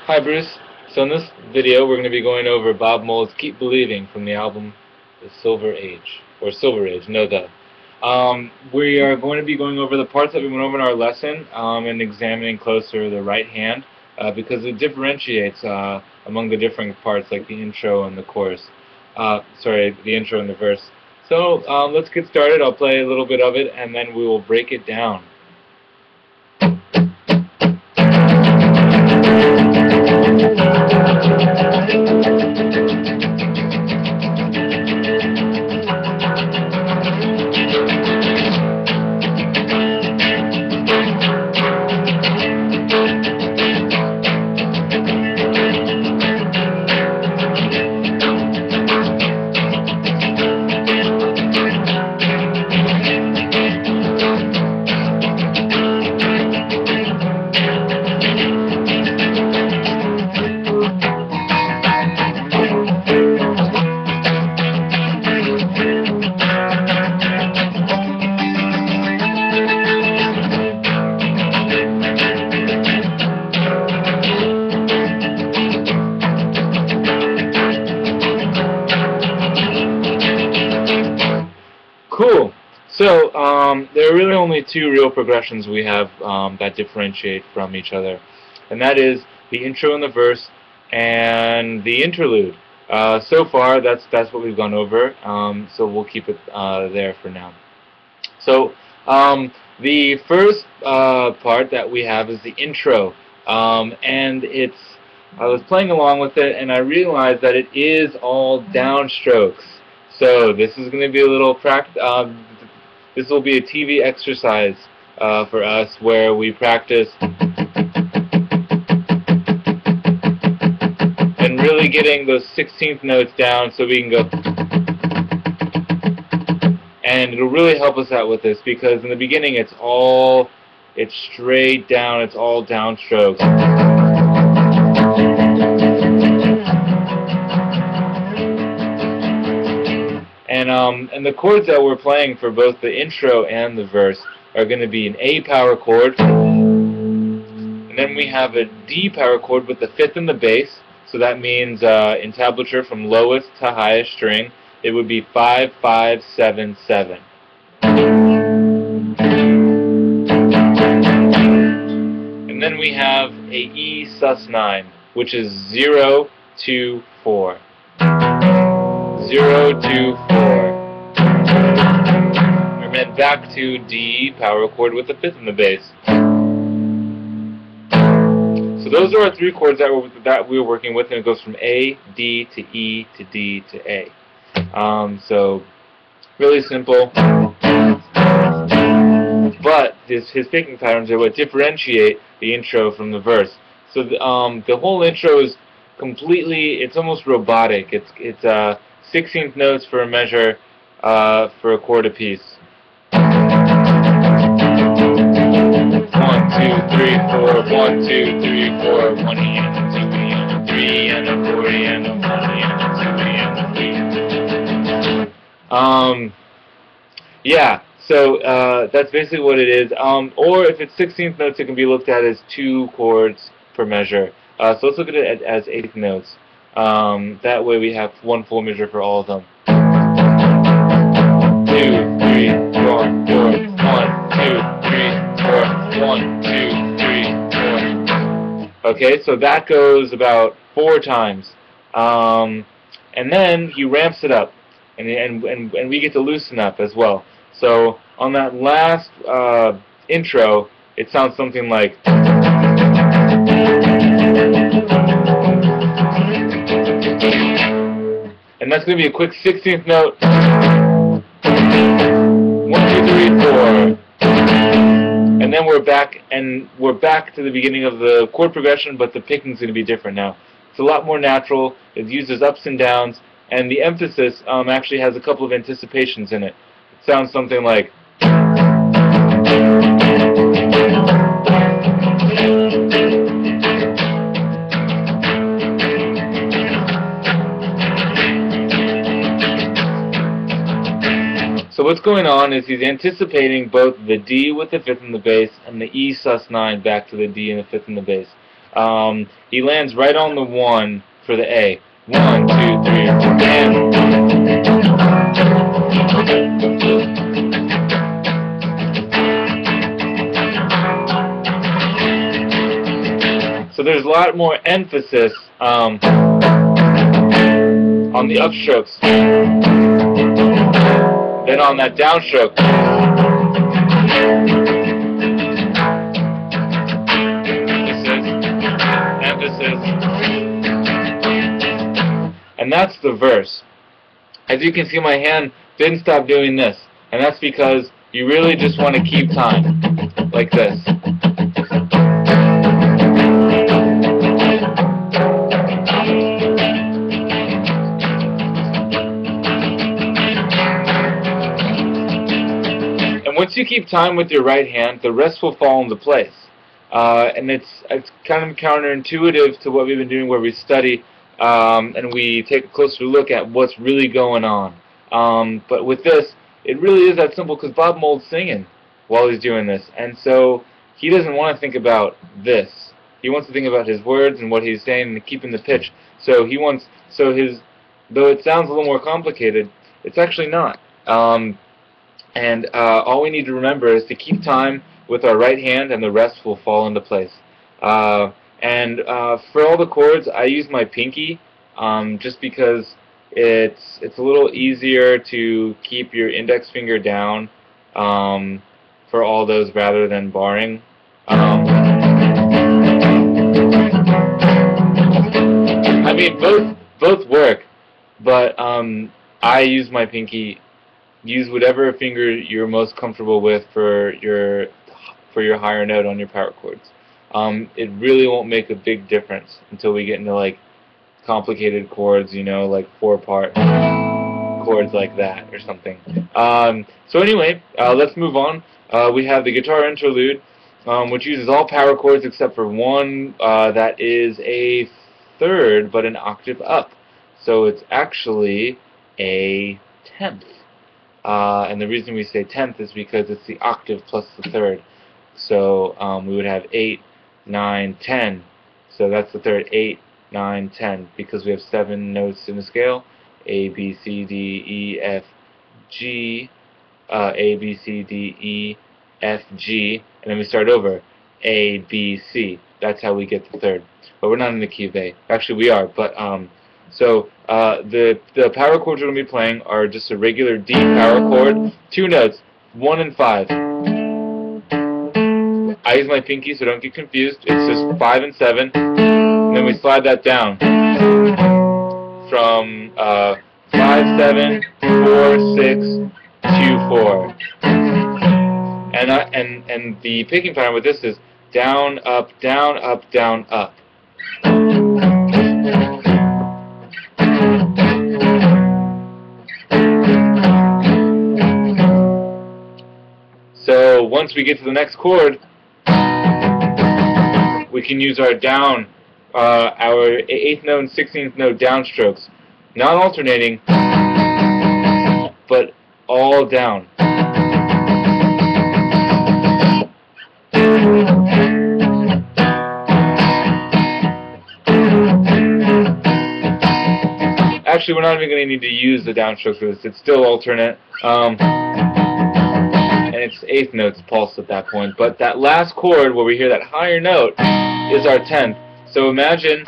Hi Bruce. So in this video we're going to be going over Bob Mould's Keep Believing from the album The Silver Age, or Silver Age, no duh. We are going to be going over the parts that we went over in our lesson and examining closer the right hand because it differentiates among the different parts like the intro and the chorus. The intro and the verse. So let's get started. I'll play a little bit of it and then we will break it down. Cool. So there are really only two real progressions we have that differentiate from each other, and that is the intro and the verse and the interlude. So far, that's what we've gone over. So we'll keep it there for now. So the first part that we have is the intro, and I was playing along with it, and I realized that it is all downstrokes. So this is going to be a little this will be a TV exercise for us where we practice and really getting those 16th notes down so we can go. And it'll really help us out with this because in the beginning it's straight down, it's all downstrokes. And the chords that we're playing for both the intro and the verse are going to be an A power chord, and then we have a D power chord with the fifth and the bass. So that means in tablature from lowest to highest string, it would be 5, 5, 7, 7. And then we have a E sus9, which is 0, 2, 4. 0, 2, 4. And then back to D power chord with the fifth and the bass. So those are our three chords that we were working with, and it goes from A, D to E to D to A. So really simple. But his picking patterns are what differentiate the intro from the verse. So the whole intro is it's almost robotic. It's 16th notes for a measure for a chord apiece. 1, 2, 3, 4, 1, 2, 3, 4, 1 E and a 2 E and a 3 and a 4 E and a 1 E and a 2 E and a 3. Yeah, so that's basically what it is. Or if it's 16th notes, it can be looked at as 2 chords per measure. So let's look at it as 8th notes. That way we have one full measure for all of them. 2, 3, 4, 4, 1, 2, 3, 4, 1, 2, 3, 4. Okay, so that goes about 4 times. And then he ramps it up, and we get to loosen up as well. So on that last intro, it sounds something like. And that's going to be a quick 16th note. 1, 2, 3, 4. And then we're back to the beginning of the chord progression, but the picking's going to be different now. It's a lot more natural. It uses ups and downs, and the emphasis actually has a couple of anticipations in it. It sounds something like. So what's going on is he's anticipating both the D with the fifth and the bass and the E sus9 back to the D and the fifth and the bass. he lands right on the 1 for the A. 1, 2, 3, 4, and so there's a lot more emphasis on the upstrokes than on that downstroke. Emphasis. And that's the verse. As you can see, my hand didn't stop doing this, and that's because you really just want to keep time, like this. Once you keep time with your right hand, the rest will fall into place. And it's kind of counterintuitive to what we've been doing, where we study and we take a closer look at what's really going on. But with this, it really is that simple, because Bob Mould's singing while he's doing this, and so he doesn't want to think about this. He wants to think about his words and what he's saying and keeping the pitch. So he wants, though it sounds a little more complicated, it's actually not. And all we need to remember is to keep time with our right hand, and the rest will fall into place. For all the chords, I use my pinky, just because it's a little easier to keep your index finger down for all those rather than barring. I mean, both work, but I use my pinky. Use whatever finger you're most comfortable with for your higher note on your power chords. It really won't make a big difference until we get into like complicated chords, you know, like 4-part chords like that or something. So anyway, let's move on. We have the guitar interlude, which uses all power chords except for one that is a third but an octave up. So it's actually a 10th. And the reason we say 10th is because it's the octave plus the third. So we would have 8, 9, 10. So that's the third. 8, 9, 10. Because we have 7 notes in the scale. A, B, C, D, E, F, G. A, B, C, D, E, F, G. And then we start over. A, B, C. That's how we get the third. But we're not in the key of A. Actually, we are. But so the power chords we're going to be playing are just a regular D power chord, 2 notes, 1 and 5. I use my pinky, so don't get confused. It's just 5 and 7, and then we slide that down from 5, 7, 4, 6 to 4. And the picking pattern with this is down, up, down, up, down, up. So once we get to the next chord, we can use our down, our 8th note and 16th note downstrokes, not alternating, but all down. Actually, we're not even going to need to use the downstrokes for this. It's still alternate. And it's 8th notes pulsed at that point. But that last chord where we hear that higher note is our 10th. So imagine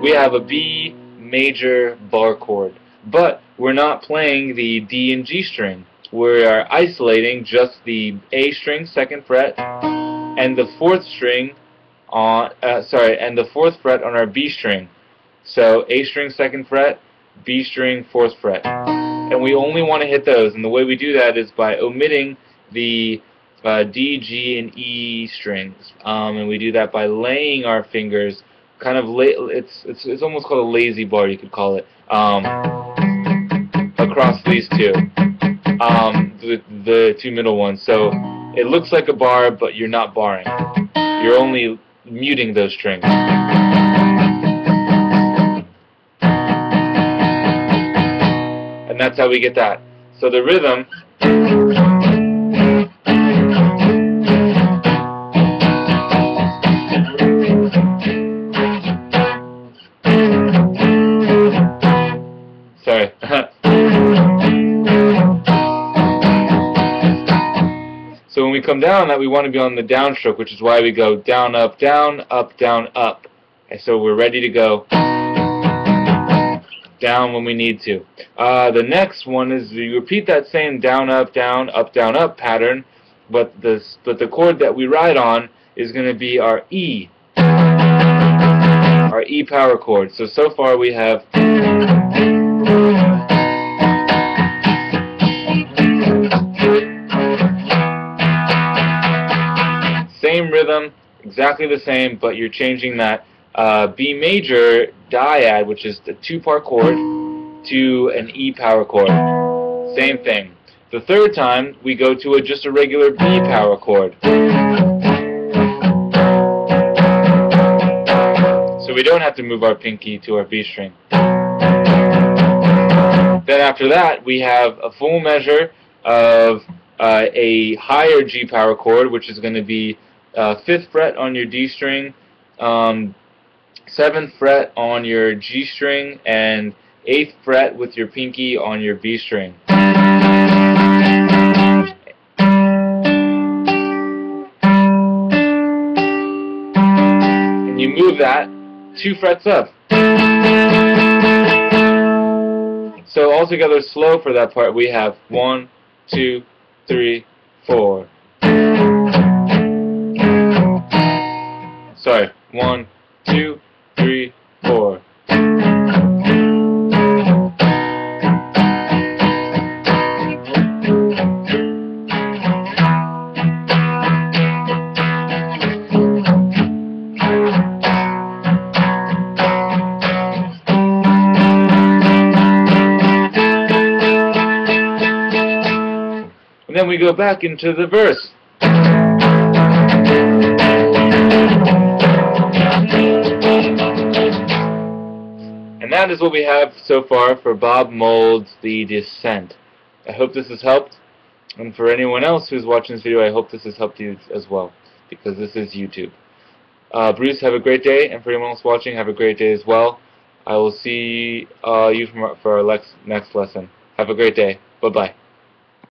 we have a B major bar chord, but we're not playing the D and G string. We are isolating just the A string, 2nd fret, and the 4th string on and the 4th fret on our B string. So A string, 2nd fret, B string, 4th fret. And we only want to hit those, and the way we do that is by omitting the D, G, and E strings, and we do that by laying our fingers kind of it's almost called a lazy bar, you could call it, across these two, the 2 middle ones. So it looks like a bar, but you're not barring. You're only muting those strings. And that's how we get that. So the rhythm come down on that, we want to be on the downstroke, which is why we go down, up, down, up, down, up. And so we're ready to go down when we need to. The next one is you repeat that same down, up, pattern, but the chord that we ride on is going to be our E power chord. So far we have same rhythm, exactly the same, but you're changing that B major dyad, which is the 2-part chord, to an E power chord. Same thing. The third time, we go to just a regular B power chord. So we don't have to move our pinky to our B string. Then after that, we have a full measure of a higher G power chord, which is going to be 5th fret on your D string, 7th fret on your G string, and 8th fret with your pinky on your B string. And you move that 2 frets up. So altogether slow for that part, we have 1, 2, 3, 4. Sorry, 1, 2, 3, 4. And then we go back into the verse. And that is what we have so far for Bob Mould's The Descent. I hope this has helped. And for anyone else who's watching this video, I hope this has helped you as well, because this is YouTube. Bruce, have a great day, and for anyone else watching, have a great day as well. I will see you for our next lesson. Have a great day. Bye-bye.